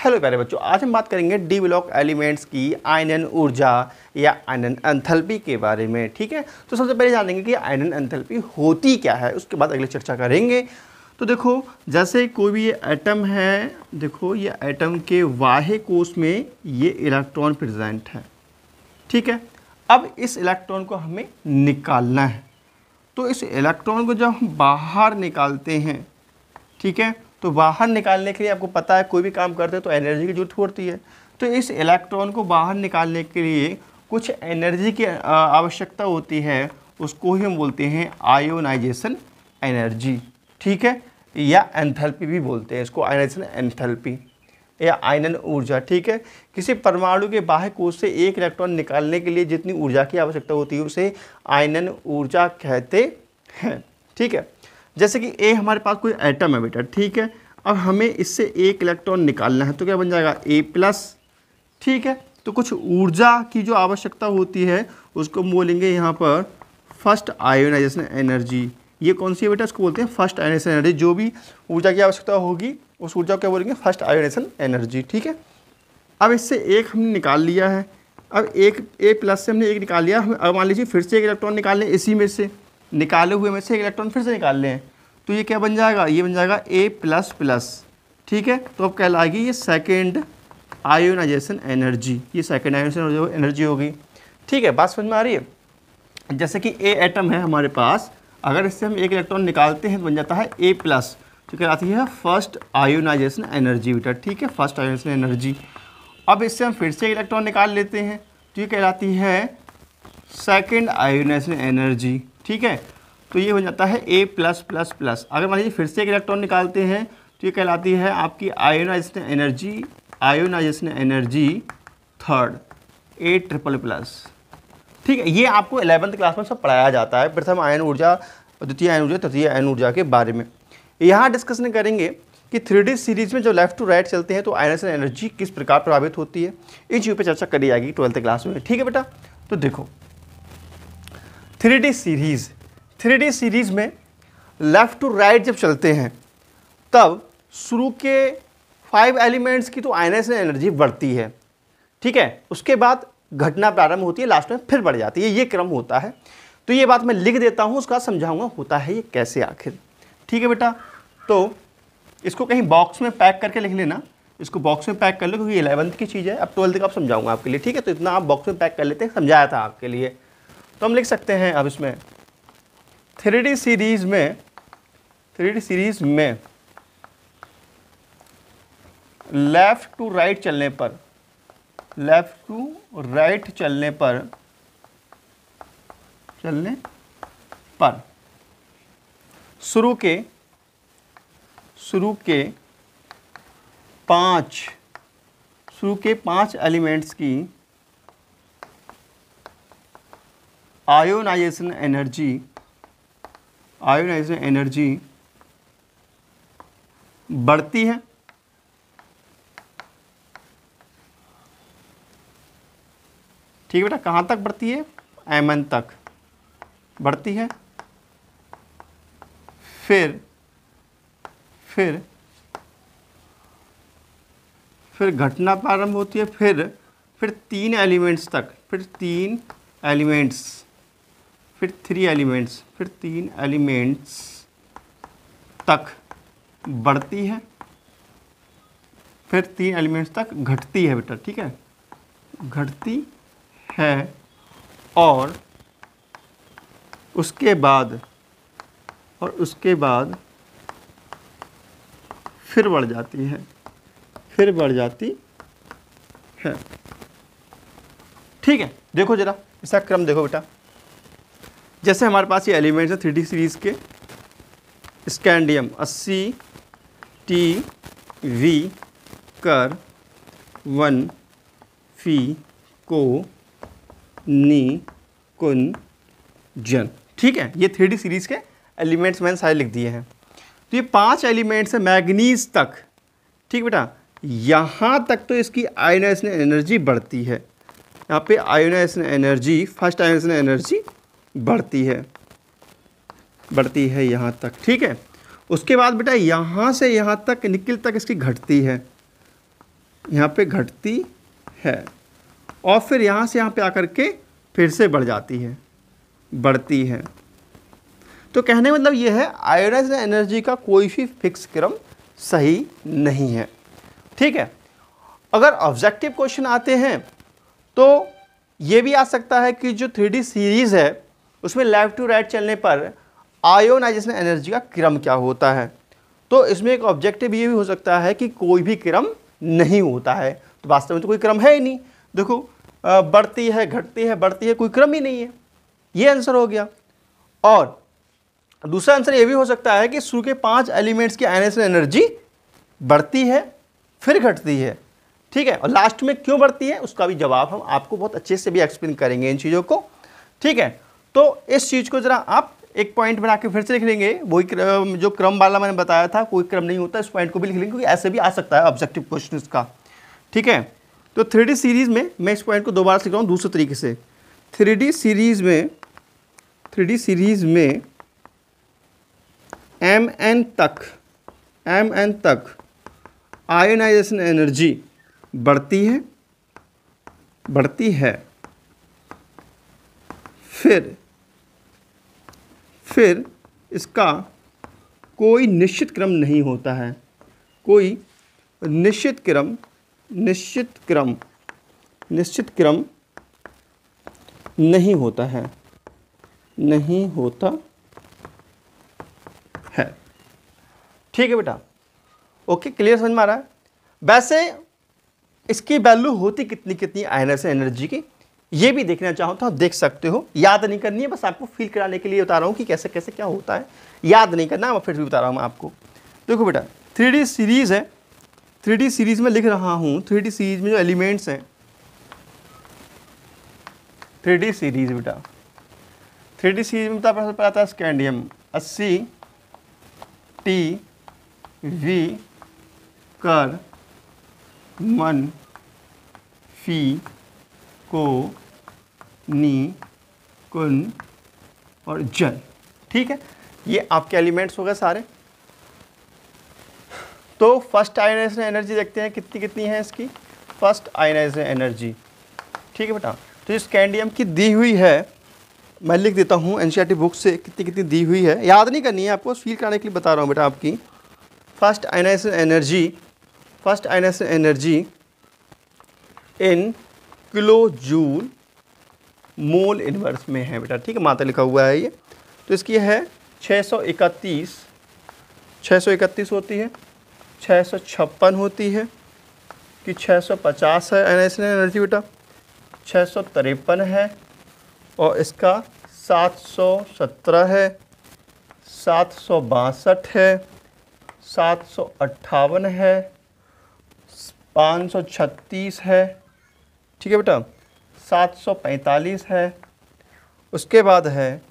Hello प्यारे बच्चों, आज हम बात करेंगे डी ब्लॉक एलिमेंट्स की आयनन ऊर्जा या आयनन एंथैल्पी के बारे में। ठीक है, तो सबसे पहले जानेंगे कि आयनन एंथैल्पी होती क्या है, उसके बाद अगली चर्चा करेंगे। तो देखो, जैसे कोई भी ये एटम है, देखो ये एटम के बाह्य कोश में ये इलेक्ट्रॉन प्रेजेंट है। ठीक है, अब इस इलेक्ट्रॉन को हमें निकालना है। तो इस इलेक्ट्रॉन को जब हम बाहर निकालते हैं, ठीक है, तो बाहर निकालने के लिए आपको पता है कोई भी काम करते हैं तो एनर्जी की जरूरत पड़ती है। तो इस इलेक्ट्रॉन को बाहर निकालने के लिए कुछ एनर्जी की आवश्यकता होती है, उसको ही हम बोलते हैं आयोनाइजेशन एनर्जी। ठीक है, या एंथैल्पी भी बोलते हैं इसको, आयोनाइजेशन एंथैल्पी या आयनन ऊर्जा। ठीक है, किसी परमाणु के बाह्य कोश से एक इलेक्ट्रॉन निकालने के लिए जितनी ऊर्जा की आवश्यकता होती है उसे आयनन ऊर्जा कहते हैं। ठीक है, जैसे कि ए हमारे पास कोई एटम है बेटा, ठीक है, अब हमें इससे एक इलेक्ट्रॉन निकालना है तो क्या बन जाएगा A+। ठीक है, तो कुछ ऊर्जा की जो आवश्यकता होती है उसको बोलेंगे यहाँ पर फर्स्ट आयोनाइजेशन एनर्जी। ये कौन सी है बेटा, इसको बोलते हैं फर्स्ट आयोनाइजेशन एनर्जी। जो भी ऊर्जा की आवश्यकता होगी उस ऊर्जा को क्या बोलेंगे, फर्स्ट आयोनाइजेशन एनर्जी। ठीक है, अब इससे एक हमने निकाल लिया है, अब एक A+ से हमने एक निकाल लिया, अब मान लीजिए फिर से एक इलेक्ट्रॉन निकाल लें, इसी में से निकाले हुए में से एक इलेक्ट्रॉन फिर से निकाल लें, तो ये क्या बन जाएगा, ये बन जाएगा A++। ठीक है, तो अब कहलाएगी ये सेकेंड आयोनाइजेशन एनर्जी, ये सेकेंड आयोनाइजेशन एनर्जी होगी। ठीक है, बात समझ में आ रही है। जैसे कि A एटम है हमारे पास, अगर इससे हम एक इलेक्ट्रॉन निकालते हैं तो बन जाता है A+, तो कहलाती है फर्स्ट आयोनाइजेशन एनर्जी बेटा। ठीक है, फर्स्ट आयोनाइजेशन एनर्जी। अब इससे हम फिर से इलेक्ट्रॉन निकाल लेते हैं तो ये कहलाती है सेकेंड आयोनाइजेशन एनर्जी। ठीक है, तो ये हो जाता है A+++। अगर मान लीजिए फिर से एक इलेक्ट्रॉन निकालते हैं तो ये कहलाती है आपकी ionisation energy, ionisation energy third A+++। ठीक है, ये आपको 11th क्लास में सब पढ़ाया जाता है, प्रथम आयन ऊर्जा, द्वितीय आयन ऊर्जा, तृतीय आयन ऊर्जा के बारे में। यहाँ डिस्कशन करेंगे कि 3D सीरीज में जो लेफ्ट टू राइट चलते हैं तो आयनाइजेशन एनर्जी किस प्रकार प्रभावित होती है, इन चीज़ों पर चर्चा करी जाएगी 12th क्लास में। ठीक है बेटा, तो देखो 3D सीरीज में लेफ़्ट टू राइट जब चलते हैं तब शुरू के 5 एलिमेंट्स की तो आयनाइजेशन एनर्जी बढ़ती है। ठीक है, उसके बाद घटना प्रारंभ होती है, लास्ट में फिर बढ़ जाती है, ये क्रम होता है। तो ये बात मैं लिख देता हूँ, उसका बाद समझाऊंगा होता है ये कैसे आखिर। ठीक है बेटा, तो इसको कहीं बॉक्स में पैक करके लिख लेना, इसको बॉक्स में पैक कर लो क्योंकि 11th की चीज़ है, अब 12th का आप समझाऊंगा आपके लिए। ठीक है, तो इतना आप बॉक्स में पैक कर लेते हैं, समझाया था आपके लिए। तो हम लिख सकते हैं अब इसमें 3D सीरीज में लेफ्ट टू राइट चलने पर शुरू के 5 एलिमेंट्स की आयोनाइजेशन एनर्जी बढ़ती है। ठीक है बेटा, कहाँ तक बढ़ती है, Mn तक बढ़ती है। फिर घटना प्रारंभ होती है, फिर 3 एलिमेंट्स तक, फिर 3 एलिमेंट्स तक बढ़ती है, फिर 3 एलिमेंट्स तक घटती है बेटा। ठीक है, घटती है और उसके बाद फिर बढ़ जाती है। ठीक है, देखो जरा इसका क्रम देखो बेटा। जैसे हमारे पास ये एलिमेंट्स है 3D सीरीज के, स्कैंडियम 80 TeV कर 1 Fe को नी कुंजन। ठीक है, ये 3D सीरीज के एलिमेंट्स मैंने सारे लिख दिए हैं। तो ये 5 एलिमेंट्स है मैग्नीज तक। ठीक बेटा, यहाँ तक तो इसकी आयोनाइजेशन एनर्जी बढ़ती है, यहाँ पे ionisation energy, first ionisation energy बढ़ती है यहाँ तक। ठीक है, उसके बाद बेटा यहाँ से यहाँ तक निकल तक इसकी घटती है। यहाँ पे घटती है और फिर यहाँ से यहाँ पे आकर के फिर से बढ़ जाती है, बढ़ती है। तो कहने मतलब ये है आयोनाइज्ड एनर्जी का कोई भी फिक्स क्रम सही नहीं है। ठीक है, अगर ऑब्जेक्टिव क्वेश्चन आते हैं तो ये भी आ सकता है कि जो 3D सीरीज़ है उसमें लेफ्ट टू राइट चलने पर आयोनाइजेशन एनर्जी का क्रम क्या होता है। तो इसमें एक ऑब्जेक्टिव ये भी हो सकता है कि कोई भी क्रम नहीं होता है। तो वास्तव में तो कोई क्रम है ही नहीं, देखो बढ़ती है, घटती है, बढ़ती है, कोई क्रम ही नहीं है। ये आंसर हो गया। और दूसरा आंसर ये भी हो सकता है कि शुरू के 5 एलिमेंट्स की आयनाइजेशन एनर्जी बढ़ती है फिर घटती है। ठीक है, और लास्ट में क्यों बढ़ती है उसका भी जवाब हम आपको बहुत अच्छे से भी एक्सप्लेन करेंगे इन चीज़ों को। ठीक है, तो इस चीज़ को ज़रा आप एक पॉइंट बना के फिर से लिख लेंगे। वही जो क्रम वाला मैंने बताया था, कोई क्रम नहीं होता, इस पॉइंट को भी लिख लेंगे क्योंकि ऐसे भी आ सकता है ऑब्जेक्टिव क्वेश्चन का। ठीक है, तो 3D सीरीज़ में मैं इस पॉइंट को दोबारा लिख रहा हूँ दूसरे तरीके से। 3D सीरीज़ में mn तक आयोनाइजेशन एनर्जी बढ़ती है, फिर इसका कोई निश्चित क्रम नहीं होता है, कोई निश्चित क्रम नहीं होता है, ठीक है बेटा। ओके, क्लियर समझ में आ रहा है। वैसे इसकी वैल्यू होती कितनी आयनाइजेशन एनर्जी की, ये भी देखना चाहो तो आप देख सकते हो। याद नहीं करनी है, बस आपको फील कराने के लिए बता रहा हूँ कि कैसे कैसे क्या होता है। याद नहीं करना, मैं फिर भी बता रहा हूँ मैं आपको। देखो बेटा 3D सीरीज़ है, 3D सीरीज़ में लिख रहा हूँ। 3D सीरीज़ में जो एलिमेंट्स हैं, 3D सीरीज़ बेटा, 3D सीरीज़ में पता था स्कैंडियम 80 T V कर मन फी को नी कुन और जल। ठीक है, ये आपके एलिमेंट्स हो गए सारे। तो फर्स्ट आयनाइजेशन एनर्जी देखते हैं कितनी है इसकी। फर्स्ट आयनाइजेशन एनर्जी, ठीक है बेटा, तो इस स्कैंडियम की दी हुई है, मैं लिख देता हूँ एनसीईआरटी बुक से कितनी दी हुई है। याद नहीं करनी है आपको, फील कराने के लिए बता रहा हूँ बेटा आपकी। First ionization energy in kilo joule mole inverse में है बेटा। ठीक है, मात्रा लिखा हुआ है ये। तो इसकी है 631 होती है, 656 होती है कि 650 है आयनाइजेशन एनर्जी बेटा, 653 है और इसका 717 है, 762 है, 758 है, 536 है। ठीक है बेटा, 745 है, उसके बाद है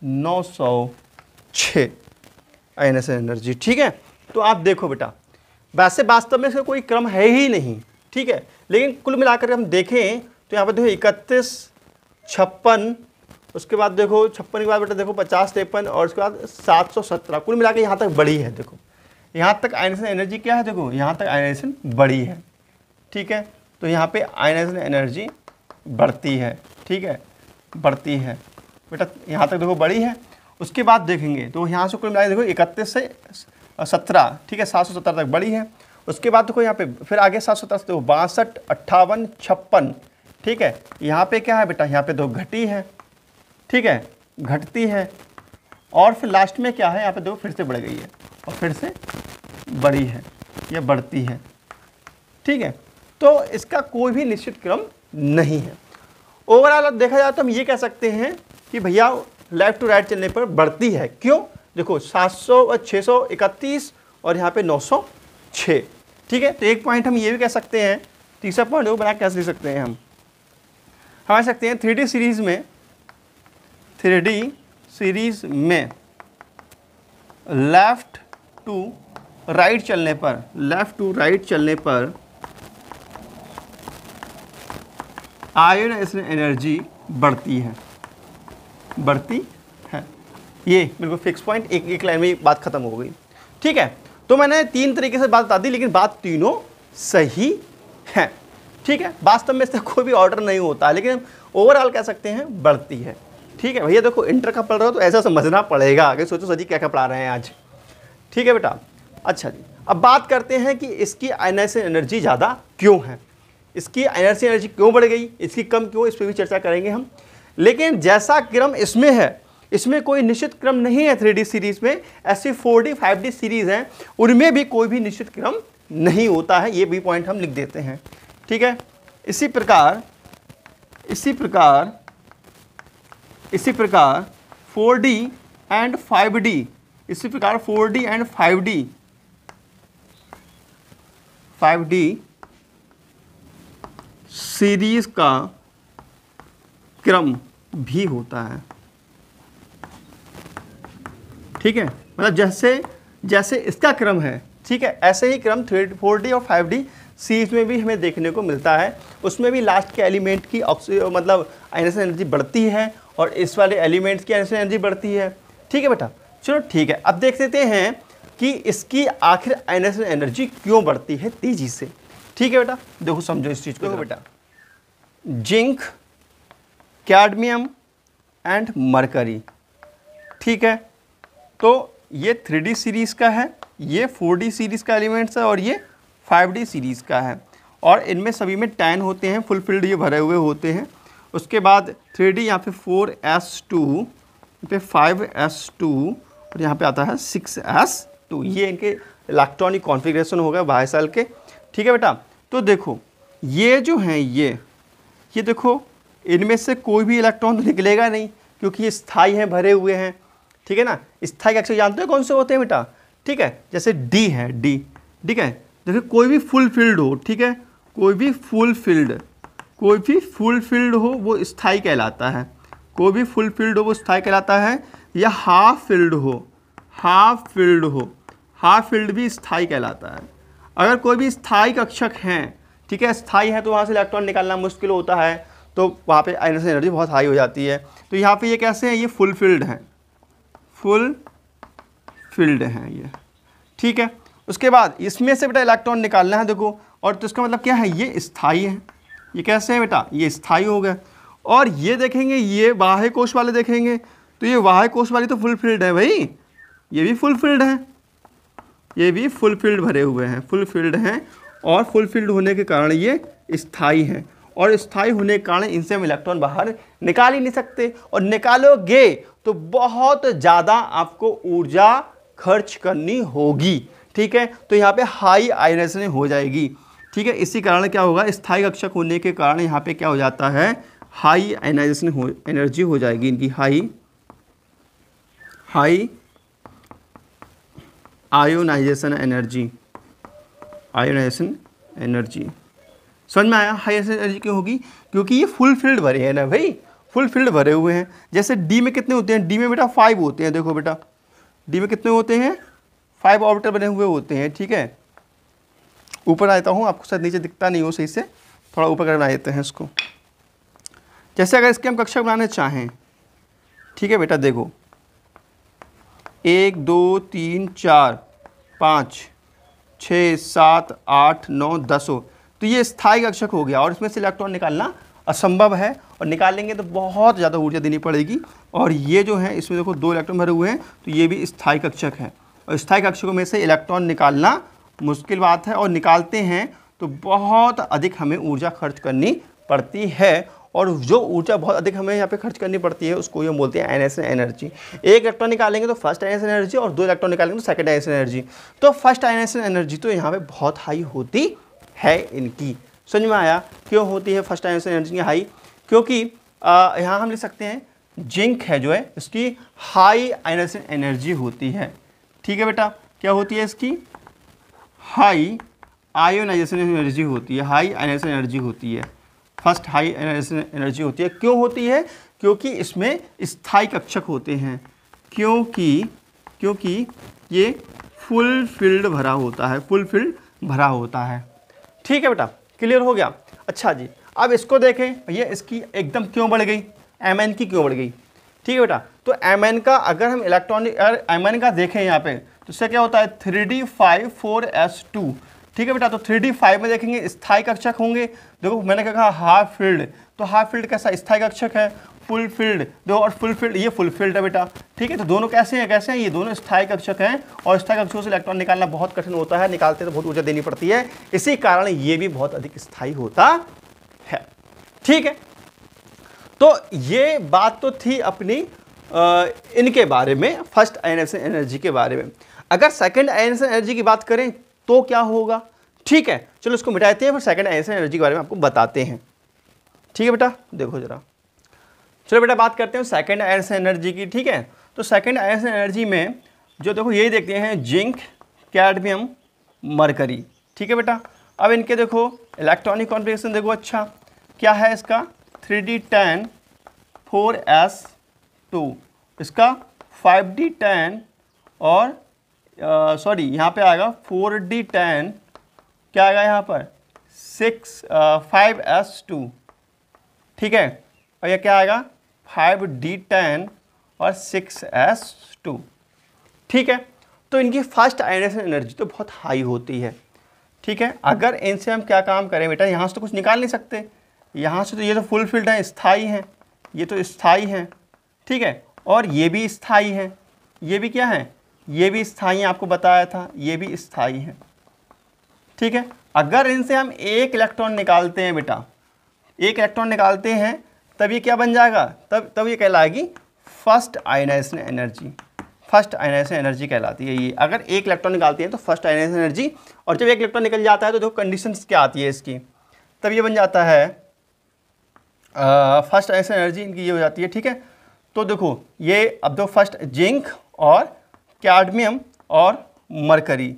906 आयनाइजेशन एनर्जी। ठीक है, तो आप देखो बेटा, वैसे वास्तव में इसका कोई क्रम है ही नहीं। ठीक है, लेकिन कुल मिलाकर हम देखें तो यहाँ पर देखो 31, 56, उसके बाद देखो 56 के बाद बेटा देखो 50, 53 और उसके बाद 717, कुल मिलाकर यहाँ तक बड़ी है। देखो यहाँ तक आयनाइजेशन एनर्जी क्या है, देखो यहाँ तक आयनाइजेशन बड़ी है। ठीक है, तो यहाँ पे आयनाइजेशन एनर्जी बढ़ती है। ठीक है, बढ़ती है बेटा, यहाँ तक देखो बड़ी है। उसके बाद देखेंगे तो यहाँ से कुल मिलाकर देखो 31 से 17, ठीक है, 717 तक बड़ी है। उसके बाद देखो यहाँ पे फिर आगे 717 से देखो 62, 58, 56। ठीक है, यहाँ पे क्या है बेटा, यहाँ पे दो घटी है। ठीक है, घटती है और फिर लास्ट में क्या है, यहाँ पे देखो फिर से बढ़ गई है और फिर से बड़ी है, ये बढ़ती है। ठीक है, तो इसका कोई भी निश्चित क्रम नहीं है। ओवरऑल देखा जाए तो हम ये कह सकते हैं कि भैया लेफ्ट टू राइट चलने पर बढ़ती है। क्यों, देखो 631 और यहाँ पे 906। ठीक है, तो एक पॉइंट हम ये भी कह सकते हैं, तीसरा पॉइंट वो बना कैसे लिख सकते हैं हम कह सकते हैं 3D सीरीज़ में लेफ्ट टू राइट चलने पर आयनाइजेशन एनर्जी बढ़ती है। ये बिल्कुल फिक्स पॉइंट, एक लाइन में बात खत्म हो गई। ठीक है, तो मैंने 3 तरीके से बात बता दी, लेकिन बात तीनों सही है, ठीक है। वास्तव में इसका कोई भी ऑर्डर नहीं होता, लेकिन ओवरऑल कह सकते हैं बढ़ती है, ठीक है। भैया देखो इंटर का पढ़ रहे हो तो ऐसा समझना पड़ेगा, आगे सोचो सर जी क्या क्या पढ़ा रहे हैं आज, ठीक है बेटा। अच्छा जी, अब बात करते हैं कि इसकी आयनाइजेशन एनर्जी ज़्यादा क्यों है, इसकी आयनाइजेशन एनर्जी क्यों बढ़ गई, इसकी कम क्यों, इस पर भी चर्चा करेंगे हम। लेकिन जैसा क्रम इसमें है, इसमें कोई निश्चित क्रम नहीं है 3D सीरीज़ में, ऐसी 4D 5D सीरीज़ हैं उनमें भी कोई भी निश्चित क्रम नहीं होता है, ये भी पॉइंट हम लिख देते हैं, ठीक है। इसी प्रकार 4D एंड 5D, इसी प्रकार 4D एंड 5D सीरीज का क्रम भी होता है, ठीक है। मतलब जैसे इसका क्रम है, ठीक है, ऐसे ही क्रम 4D और 5D सीरीज में भी हमें देखने को मिलता है। उसमें भी लास्ट के एलिमेंट की मतलब आयनाइजेशन एनर्जी बढ़ती है और इस वाले एलिमेंट्स की आयनाइजेशन एनर्जी बढ़ती है, ठीक है बेटा। चलो ठीक है, अब देख लेते हैं कि इसकी आखिर आयनाइजेशन एनर्जी क्यों बढ़ती है तेजी से, ठीक है बेटा। देखो समझो इस चीज़ को, देखो बेटा, जिंक, कैडमियम एंड मरकरी, ठीक है। तो ये 3D सीरीज़ का है, ये 4D सीरीज़ का एलिमेंट्स है और ये 5D सीरीज़ का है, और इनमें सभी में 10 होते हैं, फुलफिल्ड ये भरे हुए होते हैं। उसके बाद 3D यहाँ पे 4s2, यहाँ पे 5s2 और यहाँ पे आता है 6s2, ये इनके इलेक्ट्रॉनिक कॉन्फ़िगरेशन होगा बाह्य सेल के, ठीक है बेटा। तो देखो ये जो हैं ये देखो इनमें से कोई भी इलेक्ट्रॉन तो निकलेगा नहीं, क्योंकि ये स्थायी हैं, भरे हुए हैं, ठीक है ना। स्थायी अक्षर जानते हो कौन से होते हैं बेटा, ठीक है, जैसे डी है, डी, ठीक है। देखिए कोई भी फुलफिल्ड हो, ठीक है, कोई भी फुलफिल्ड हो वो स्थायी कहलाता है, कोई भी फुलफिल्ड हो वो स्थायी कहलाता है, या हाफ फिल्ड भी स्थायी कहलाता है। अगर कोई भी स्थायी कक्षक हैं, ठीक है, स्थायी है तो वहाँ से इलेक्ट्रॉन निकालना मुश्किल होता है, तो वहाँ पे आयनाइजेशन एनर्जी बहुत हाई हो जाती है। तो यहाँ पे ये कैसे हैं, ये फुलफिल्ड हैं ये, ठीक है। उसके बाद इसमें से बेटा इलेक्ट्रॉन निकालना है, देखो, और तो इसका मतलब क्या है, ये स्थायी है, ये कैसे है बेटा, ये स्थायी हो गए। और ये देखेंगे, ये बाह्य कोश वाले देखेंगे, तो ये बाह्य कोश वाली तो फुलफिल्ड है भाई, ये भी फुलफिल्ड है, ये भी फुलफिल्ड भरे हुए हैं, फुलफिल्ड हैं, और फुलफिल्ड होने के कारण ये स्थायी हैं, और स्थायी होने के कारण इनसे हम इलेक्ट्रॉन बाहर निकाल ही नहीं सकते, और निकालोगे तो बहुत ज़्यादा आपको ऊर्जा खर्च करनी होगी, ठीक है। तो यहाँ पे हाई आयनाइजेशन हो जाएगी, ठीक है। इसी कारण क्या होगा, स्थायी कक्षक होने के कारण यहाँ पे क्या हो जाता है, हाई आयनाइजेशन एनर्जी हो जाएगी इनकी, हाई आयोनाइजेशन एनर्जी। समझ में आया, हाई आयनाइजेशन एनर्जी क्यों होगी, क्योंकि ये फुलफिल्ड भरे हैं ना भाई, फुलफिल्ड भरे हुए हैं। जैसे डी में कितने होते हैं, डी में बेटा 5 होते हैं, देखो बेटा डी में कितने होते हैं, 5 ऑर्बिटल बने हुए होते हैं, ठीक है। ऊपर आता हूँ, आपको शायद नीचे दिखता नहीं हो सही से, थोड़ा ऊपर कर बना देते हैं इसको। जैसे अगर इसके हम कक्षक बनाने चाहें, ठीक है बेटा, देखो 1 2 3 4 5 6 7 8 9 10 हो, तो ये स्थायी कक्षक हो गया, और इसमें से इलेक्ट्रॉन निकालना असंभव है, और निकालेंगे तो बहुत ज़्यादा ऊर्जा देनी पड़ेगी। और ये जो है इसमें देखो 2 इलेक्ट्रॉन भरे हुए हैं, तो ये भी स्थायी कक्षक है, और स्थायी कक्षकों में से इलेक्ट्रॉन निकालना मुश्किल बात है, और निकालते हैं तो बहुत अधिक हमें ऊर्जा खर्च करनी पड़ती है, और जो ऊर्जा बहुत अधिक हमें यहाँ पे खर्च करनी पड़ती है उसको ये बोलते हैं आयनाइजेशन एनर्जी। 1 इलेक्ट्रॉन निकालेंगे तो फर्स्ट आयनाइजेशन एनर्जी, और 2 इलेक्ट्रॉन निकालेंगे तो सेकंड आयनाइजेशन एनर्जी। तो फर्स्ट आयनाइजेशन एनर्जी तो यहाँ पे बहुत हाई होती है इनकी। समझ में आया क्यों होती है फर्स्ट आयनाइजेशन एनर्जी हाई, क्योंकि यहाँ हम लिख सकते हैं जिंक है जो है इसकी हाई आयनाइजेशन एनर्जी होती है, ठीक है बेटा। क्या होती है इसकी, हाई आयोनाइजेशन एनर्जी होती है, हाई आयनाइजेशन एनर्जी होती है, फर्स्ट हाई आयनाइजेशन एनर्जी होती है। क्यों होती है, क्योंकि इसमें स्थायी कक्षक होते हैं, क्योंकि ये फुलफिल्ड भरा होता है, ठीक है बेटा, क्लियर हो गया। अच्छा जी, अब इसको देखें, भैया इसकी एकदम क्यों बढ़ गई, Mn की क्यों बढ़ गई, ठीक है बेटा। तो Mn का अगर हम इलेक्ट्रॉनिक Mn का देखें यहाँ पे, तो इससे क्या होता है 3d5 4s2, ठीक है बेटा। तो 3D5 में देखेंगे स्थायी कक्षक होंगे। देखो मैंने क्या कहा, हाफ फील्ड, तो हाफ फील्ड कैसा स्थायी कक्षक है, फुल फील्ड देखो, और फुल फील्ड ये फुल फील्ड है बेटा, ठीक है। तो दोनों कैसे हैं, ये दोनों स्थायी कक्षक हैं, और स्थायी कक्षकों से इलेक्ट्रॉन निकालना बहुत कठिन होता है, निकालते तो बहुत ऊर्जा देनी पड़ती है, इसी कारण ये भी बहुत अधिक स्थायी होता है, ठीक है। तो ये बात तो थी अपनी इनके बारे में, फर्स्ट आयनाइजेशन एनर्जी के बारे में। अगर सेकंड आयनाइजेशन एनर्जी की बात करें तो क्या होगा, ठीक है। चलो इसको मिटाते हैं, फिर सेकंड आयनाइजेशन एनर्जी के बारे में आपको बताते हैं, ठीक है बेटा। देखो जरा, चलो बेटा बात करते हैं सेकंड आयनाइजेशन एनर्जी की, ठीक है। तो सेकंड आयनाइजेशन एनर्जी में जो देखो यही देखते हैं, जिंक, कैडमियम, मरकरी, ठीक है बेटा। अब इनके देखो इलेक्ट्रॉनिक कॉन्फ़िगरेशन देखो, अच्छा क्या है इसका, 3D10 4s2, इसका 5D10 और सॉरी यहाँ पे आएगा 4D10, क्या आएगा यहाँ पर 5s2, ठीक है। और ये क्या आएगा 5D10 और 6s2, ठीक है। तो इनकी फर्स्ट आयनाइजेशन एनर्जी तो बहुत हाई होती है, ठीक है। अगर इनसे हम क्या काम करें बेटा, यहाँ से तो कुछ निकाल नहीं सकते, यहाँ से तो ये तो फुल फील्ड है, स्थायी हैं, ये तो स्थायी हैं, ठीक है। और ये भी स्थायी हैं, ये भी क्या है, ये भी स्थायी, आपको बताया था ये भी स्थायी है, ठीक है। अगर इनसे हम एक इलेक्ट्रॉन निकालते हैं बेटा, एक इलेक्ट्रॉन निकालते हैं, तब ये क्या बन जाएगा, तब ये कहलाएगी first ionization energy, first ionization energy कहलाती है ये। अगर एक इलेक्ट्रॉन निकालती है तो फर्स्ट आयनाइजेशन एनर्जी, और जब एक इलेक्ट्रॉन निकल जाता है तो देखो कंडीशंस क्या आती है इसकी, तब ये बन जाता है फर्स्ट आयनाइजेशन एनर्जी इनकी ये हो जाती है, ठीक है। तो देखो ये अब दो फर्स्ट जिंक और कैडमियम और मरकरी,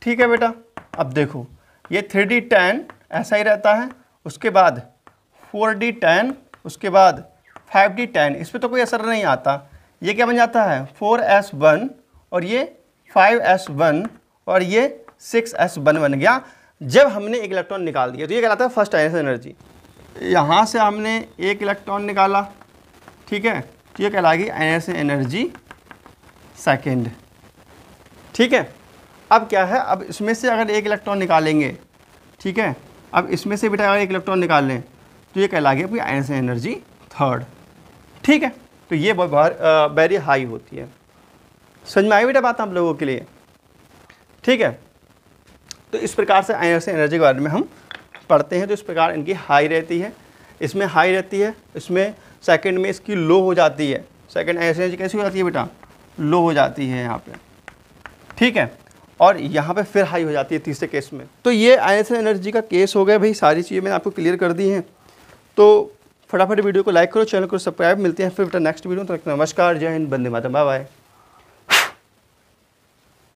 ठीक है बेटा। अब देखो ये 3D10 ऐसा ही रहता है, उसके बाद 4D10, उसके बाद 5D10, इस पर तो कोई असर नहीं आता, ये क्या बन जाता है 4s1 और ये 5s1 और ये 6s1 बन गया जब हमने एक इलेक्ट्रॉन निकाल दिया। तो ये कहलाता है फर्स्ट आयनाइजेशन एनर्जी। यहाँ से हमने एक इलेक्ट्रॉन निकाला, ठीक है, तो ये कहलाएगी आयनाइजेशन एनर्जी सेकेंड, ठीक है। अब क्या है, अब इसमें से अगर एक इलेक्ट्रॉन निकालेंगे, ठीक है, अब इसमें से बेटा अगर एक इलेक्ट्रॉन निकाल लें तो ये कहलाएगी अपनी आयनाइजेशन एनर्जी थर्ड, ठीक है। तो ये बहुत वेरी हाई होती है। समझ में आई बेटा बात आप लोगों के लिए, ठीक है। तो इस प्रकार से आयनाइजेशन एनर्जी के बारे में हम पढ़ते हैं। तो इस प्रकार इनकी हाई रहती है, इसमें हाई रहती है, इसमें सेकंड में इसकी लो हो जाती है। सेकंड आयनाइजेशन एनर्जी कैसी हो जाती है बेटा, लो हो जाती है यहाँ पे, ठीक है। और यहाँ पे फिर हाई हो जाती है तीसरे केस में। तो ये आयनाइजेशन एनर्जी का केस हो गया भाई, सारी चीज़ें मैंने आपको क्लियर कर दी हैं। तो फटाफट वीडियो को लाइक करो, चैनल को सब्सक्राइब, मिलते हैं फिर नेक्स्ट वीडियो। तो नमस्कार, जय हिंद, वंदे मातरम, बाय बाय।